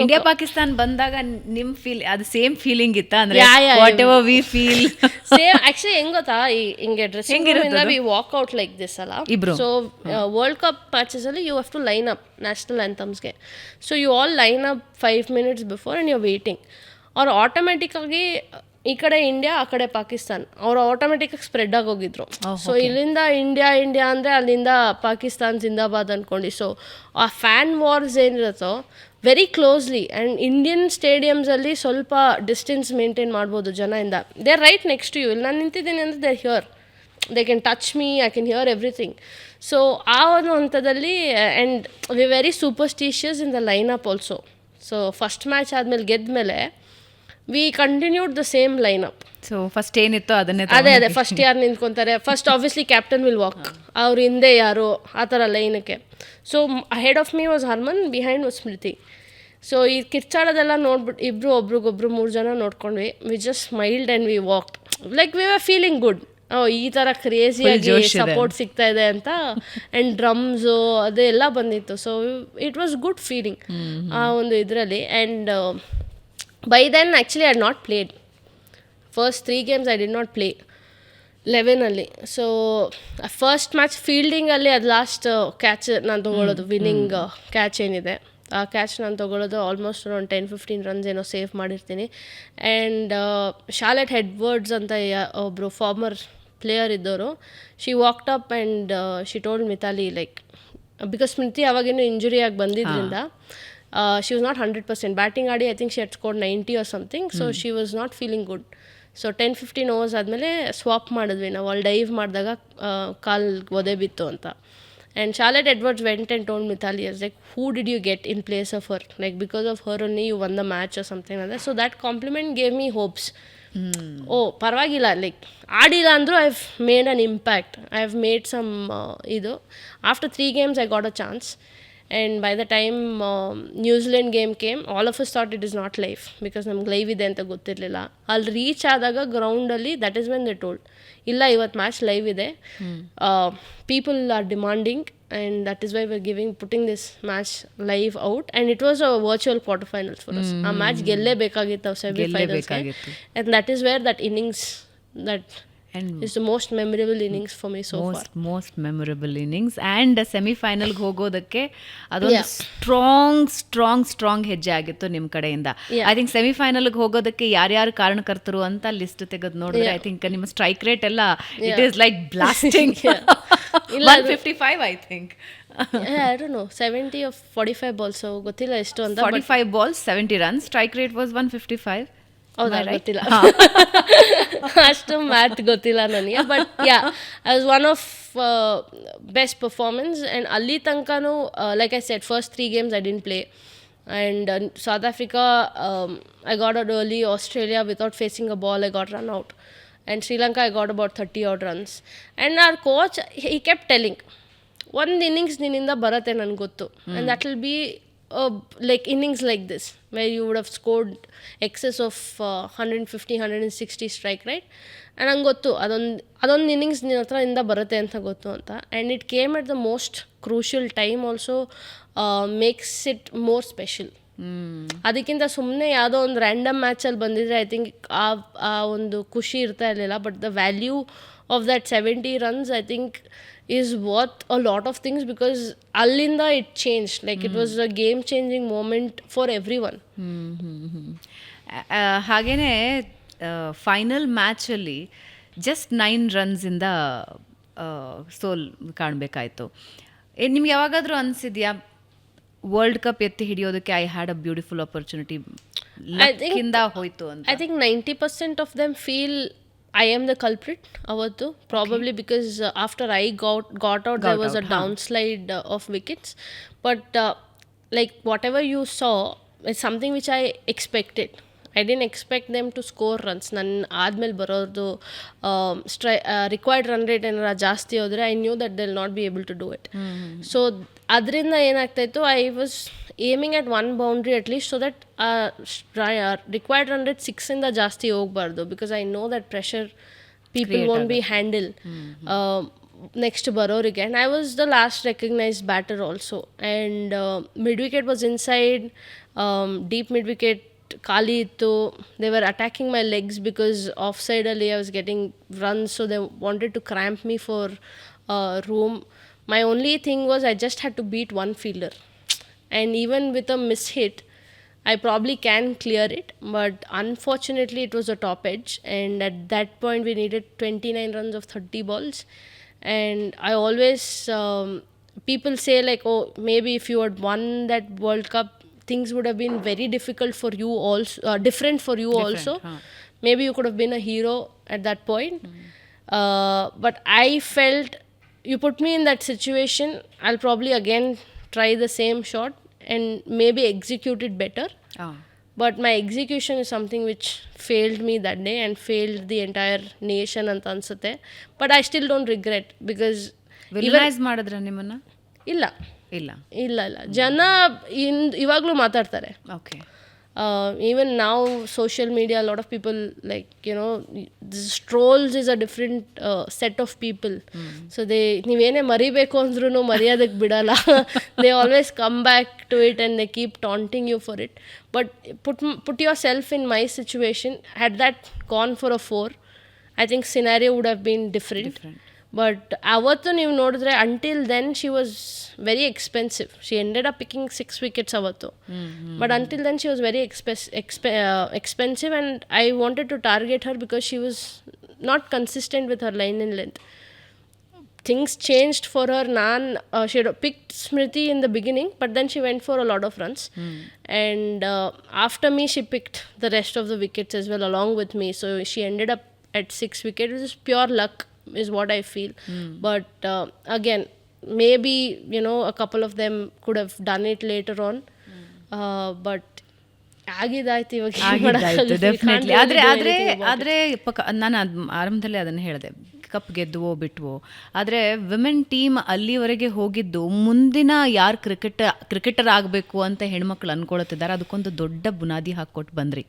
India Pakistan ಬಂದಾಗ ನಿಮ್ feel ಅದು ಸೇಮ್ ಫೀಲಿಂಗ್ ಇತ್ತ ಅಂದ್ರೆ whatever we feel same actually ಹೆಂಗ್ ಗೊತ್ತಾ ಹಿಂಗೆ ಡ್ರೆಸ್ಸಿಂಗ್ ರೂಮ್ ಇಂದ we walk out like this ಅಲ್ಲ. ಸೊ ವರ್ಲ್ಡ್ ಕಪ್ ಮ್ಯಾಚಸ್ ಅಲ್ಲಿ you have to line up national ಆ್ಯಂಥಮ್ಸ್ಗೆ. So you all line up 5 minutes before and you are waiting. ಅವ್ರು ಆಟೋಮೆಟಿಕ್ಕಾಗಿ ಈ ಕಡೆ ಇಂಡಿಯಾ ಆ ಕಡೆ ಪಾಕಿಸ್ತಾನ್ ಅವರು ಆಟೋಮೆಟಿಕ್ಕಾಗಿ ಸ್ಪ್ರೆಡ್ ಆಗೋಗಿದ್ರು. ಸೊ ಇಲ್ಲಿಂದ ಇಂಡಿಯಾ ಅಂದರೆ ಅಲ್ಲಿಂದ ಪಾಕಿಸ್ತಾನ್ ಜಿಂದಾಬಾದ್ ಅಂದ್ಕೊಂಡು. ಸೊ ಆ ಫ್ಯಾನ್ ವಾರ್ಸ್ ಏನಿರುತ್ತೋ ವೆರಿ ಕ್ಲೋಸ್ಲಿ. ಆ್ಯಂಡ್ ಇಂಡಿಯನ್ ಸ್ಟೇಡಿಯಮ್ಸಲ್ಲಿ ಸ್ವಲ್ಪ ಡಿಸ್ಟೆನ್ಸ್ ಮೇಂಟೈನ್ ಮಾಡ್ಬೋದು ಜನದಿಂದ. They are right next to you. ಇಲ್ಲಿ ನಾನು ನಿಂತಿದ್ದೀನಿ ಅಂದರೆ they hear, they can touch me, I can hear everything. So ಆ ಒಂದು ಹಂತದಲ್ಲಿ and we very superstitious in the line up also. So first match ಆದಮೇಲೆ ಗೆದ್ಮೇಲೆ we continued the same line up. So first ಏನಿತ್ತು ಅದನ್ನೇ ಅದೇ first ಯಾರು ನಿಂತ್ಕೊತಾರೆ, first obviously captain will walk, ಅವ್ರ ಹಿಂದೆ ಯಾರು ಆ ಥರ ಲೈನಕ್ಕೆ. So head of me was Harman, behind was Smriti. So ಈ ಕಿರ್ಚಾಡೋದೆಲ್ಲ ನೋಡ್ಬಿಟ್ಟು ಇಬ್ಬರು ಒಬ್ರಿಗೊಬ್ರು 3 ಜನ ನೋಡ್ಕೊಂಡ್ವಿ. We just smiled and we walked like we are feeling good. ಈ ಥರ ಕ್ರೇಜಿಯಾಗಿ ಸಪೋರ್ಟ್ ಸಿಗ್ತಾ ಇದೆ ಅಂತ. ಆ್ಯಂಡ್ ಡ್ರಮ್ಸು ಅದೆಲ್ಲ ಬಂದಿತ್ತು. So it was good feeling ಆ ಒಂದು ಇದರಲ್ಲಿ. And by then actually I had not played. First 3 games I did not play 11 ಅಲ್ಲಿ. ಸೊ ಫಸ್ಟ್ ಮ್ಯಾಚ್ ಫೀಲ್ಡಿಂಗಲ್ಲಿ ಅದು ಲಾಸ್ಟ್ ಕ್ಯಾಚ್ ನಾನು ತೊಗೊಳ್ಳೋದು, ವಿನ್ನಿಂಗ್ ಕ್ಯಾಚ್ ಏನಿದೆ ಆ ಕ್ಯಾಚ್ ನಾನು ತೊಗೊಳ್ಳೋದು ಆಲ್ಮೋಸ್ಟ್ ಒಂದು 10-15 runs ಏನೋ ಸೇವ್ ಮಾಡಿರ್ತೀನಿ. ಆ್ಯಂಡ್ ಶಾರ್ಲೆಟ್ ಎಡ್ವರ್ಡ್ಸ್ ಅಂತ ಒಬ್ಬರು ಫಾರ್ಮರ್ ಪ್ಲೇಯರ್ ಇದ್ದವರು, she walked up and she told Mithali like, because Smriti ಅವಾಗೇನು ಇಂಜುರಿ ಆಗಿ ಬಂದಿದ್ದರಿಂದ she was not 100%. ಬ್ಯಾಟಿಂಗ್ ಆಡಿ I think she had scored 90 or something. So she was not feeling good. So 10-15 overs ಆದಮೇಲೆ swap ಮಾಡಿದ್ವಿ ನಾವು. ಅಲ್ಲಿ dive ಮಾಡಿದಾಗ ಕಾಲು ಒದೆ ಬಿತ್ತು ಅಂತ. And Charlotte Edwards went and told Mithali as like, who did you get in place of her? Like because of her only you won the match or something like that. So that compliment gave me hopes. ಪರವಾಗಿಲ್ಲ, like ಆಡಿಲ್ಲ ಅಂದರೂ I have made an impact, I have made some ಇದು. After 3 games I got a chance. And by the time New Zealand game came, all of us thought it is not live because ನಮ್ಗೆ live ಇದೆ ಅಂತ ಗೊತ್ತಿರಲಿಲ್ಲ. ಅಲ್ಲಿ reach ಆದಾಗ ಗ್ರೌಂಡಲ್ಲಿ that is when they told, ಇಲ್ಲ ಇವತ್ತು ಮ್ಯಾಚ್ ಲೈವ್ ಇದೆ, people are demanding, and that is why we are putting this match live out. And it was a virtual quarter finals for us. ಆ match ಗೆಲ್ಲೇಬೇಕಾಗಿತ್ತು ಸೆಮಿಫೈನಲ್ಸ್ಗೆ. And that is where that innings that is the most memorable innings for me so far. Most memorable innings. And ಸೆಮಿಫೈನಲ್ಗೆ ಹೋಗೋದಕ್ಕೆ ಅದೊಂದು strong ಹೆಜ್ಜೆ ಆಗಿತ್ತು ನಿಮ್ಮ ಕಡೆಯಿಂದ. I think ಸೆಮಿಫೈನಲ್ಗೆ ಹೋಗೋದಕ್ಕೆ ಯಾರ್ಯಾರು ಕಾರಣಕರ್ತರು ಅಂತ ಲಿಸ್ಟ್ ತೆಗೆದು ನೋಡಿದ್ರೆ ಐ ಥಿಂಕ್ ನಿಮ್ಮ ಸ್ಟ್ರೈಕ್ ರೇಟ್ ಎಲ್ಲ it is like blasting. 155 I think. I don't know, 70 or 45 balls, so ಗೊತ್ತಿಲ್ಲ ಎಷ್ಟು ಅಂತ. 45 balls 70 runs, strike rate was 155. ಹೌದಾ, ಗೊತ್ತಿಲ್ಲ ಅಷ್ಟು ಮ್ಯಾಥ್ ಗೊತ್ತಿಲ್ಲ ನನಗೆ. But yeah, as one of best performance. And ಅಲ್ಲಿ ತನಕನೂ like I said, first 3 games I didn't play. And South Africa, I got out early. Australia, without facing a ball, I got run out. And Sri Lanka, I got about 30 odd runs. And our coach, he kept telling, ಒಂದು innings ನಿನ್ನಿಂದ ಬರುತ್ತೆ ನನಗೆ ಗೊತ್ತು. And that will be like innings like this where you would have scored excess of 150-160 strike, right? And ನಂಗೆ ಗೊತ್ತು ಅದೊಂದು innings ನಿನ್ನ ಹತ್ರ ಇಂದ ಬರುತ್ತೆ ಅಂತ ಗೊತ್ತು ಅಂತ. And it came at the most crucial time also, makes it more special. ಅದಕ್ಕಿಂತ ಸುಮ್ಮನೆ ಯಾವುದೋ ಒಂದು ರ್ಯಾಂಡಮ್ ಮ್ಯಾಚಲ್ಲಿ ಬಂದಿದ್ರೆ ಐ ಥಿಂಕ್ ಆ ಒಂದು ಖುಷಿ ಇರ್ತಾ ಇರಲಿಲ್ಲ. But the value of that 70 runs I think is worth a lot of things, because allinda it changed, like it was a game changing moment for everyone. ಹಾಗೇನೆ ಫೈನಲ್ ಮ್ಯಾಚಲ್ಲಿ ಜಸ್ಟ್ 9 runs ಇಂದ ಸೋಲ್ ಕಾಣಬೇಕಾಯ್ತು. ನಿಮ್ಗೆ ಯಾವಾಗಾದರೂ ಅನಿಸಿದ್ಯಾ world cup ಎತ್ತಿ ಹಿಡಿಯೋದಕ್ಕೆ I had a beautiful opportunity, ಲಕ್ಕಿಂದ ಹೋಯ್ತು ಅಂತ? I think 90% of them feel I am the culprit avattu, probably because after I got out there was a downslide of wickets. But like whatever you saw is something which I expected. I didn't expect them to score runs. ನನ್ನ ಆದಮೇಲೆ ಬರೋದು required run rate ಏನಾರ ಜಾಸ್ತಿ ಹೋದರೆ I knew that they will not be able to do it. So ಅದರಿಂದ ಏನಾಗ್ತಾಯಿತ್ತು, I was aiming at 1 boundary at least, so that required run rate 6 ಜಾಸ್ತಿ ಹೋಗಬಾರ್ದು, because I know that pressure people won't be handle. Next ಬರೋರಿಗೆ. And I was the last recognised batter also. And mid wicket was inside, deep mid wicket ಖಾಲಿ ಇತ್ತು. They were attacking my legs because of ಸೈಡಲ್ಲಿ I was getting runs, so they wanted to cramp me for room. My only thing was I just had to beat one fielder, and even with a miss hit I probably can clear it, but unfortunately it was a top edge, and at that point we needed 29 runs of 30 balls. And I always people say like, oh, maybe if you had won that World Cup things would have been very difficult for you also, different for you also. Maybe you could have been a hero at that point. But I felt, you put me in that situation, I'll probably again try the same shot and maybe execute it better. But my execution is something which failed me that day and failed the entire nation anta ansutte. But I still don't regret because ವಿಲನೈಸ್ ಮಾಡಿದ್ರ ನಿಮ್ಮನ್ನ? ಇಲ್ಲ ಇಲ್ಲ ಇಲ್ಲ ಇಲ್ಲ, ಜನ ಇವಾಗಲೂ ಮಾತಾಡ್ತಾರೆ. Okay. Even now social media, a lot of people, like, you know, this trolls is a different set of people. So they ನೀವೇನೇ ಮರಿಬೇಕು ಅಂದ್ರೂ ಮರ್ಯಾದಕ್ಕೆ ಬಿಡಲ್ಲ. They always come back to it and they keep taunting you for it. But put yourself in my situation. Had that gone for a 4, I think scenario would have been different. But avatu ನೀವು ನೋಡಿದ್ರೆ until then she was very expensive. She ended up picking 6 wickets avatu. But until then she was very expensive, and I wanted to target her because she was not consistent with her line and length. Things changed for her. She had picked Smriti in the beginning, but then she went for a lot of runs. And after me she picked the rest of the wickets as well along with me. So she ended up at 6 wickets, which is pure luck is what I feel. But again, maybe, you know, a couple of them could have done it later on. But ಆಗಿದಾಯ್ತು ಇವಾಗ definitely. ಆದರೆ ನಾನು ಆರಂಭದಲ್ಲಿ ಅದನ್ನು ಹೇಳಿದೆ, cup ಗೆದ್ದುವೋ ಬಿಟ್ವೋ, ಆದರೆ women team ಅಲ್ಲಿವರೆಗೆ ಹೋಗಿದ್ದು ಮುಂದಿನ ಯಾರು ಕ್ರಿಕೆಟರ್ ಆಗಬೇಕು ಅಂತ ಹೆಣ್ಮಕ್ಳು ಅನ್ಕೊಳ್ತಿದ್ದಾರೆ, ಅದಕ್ಕೊಂದು ದೊಡ್ಡ ಬುನಾದಿ ಹಾಕ್ಕೊಟ್ಟು ಬಂದ್ರಿ.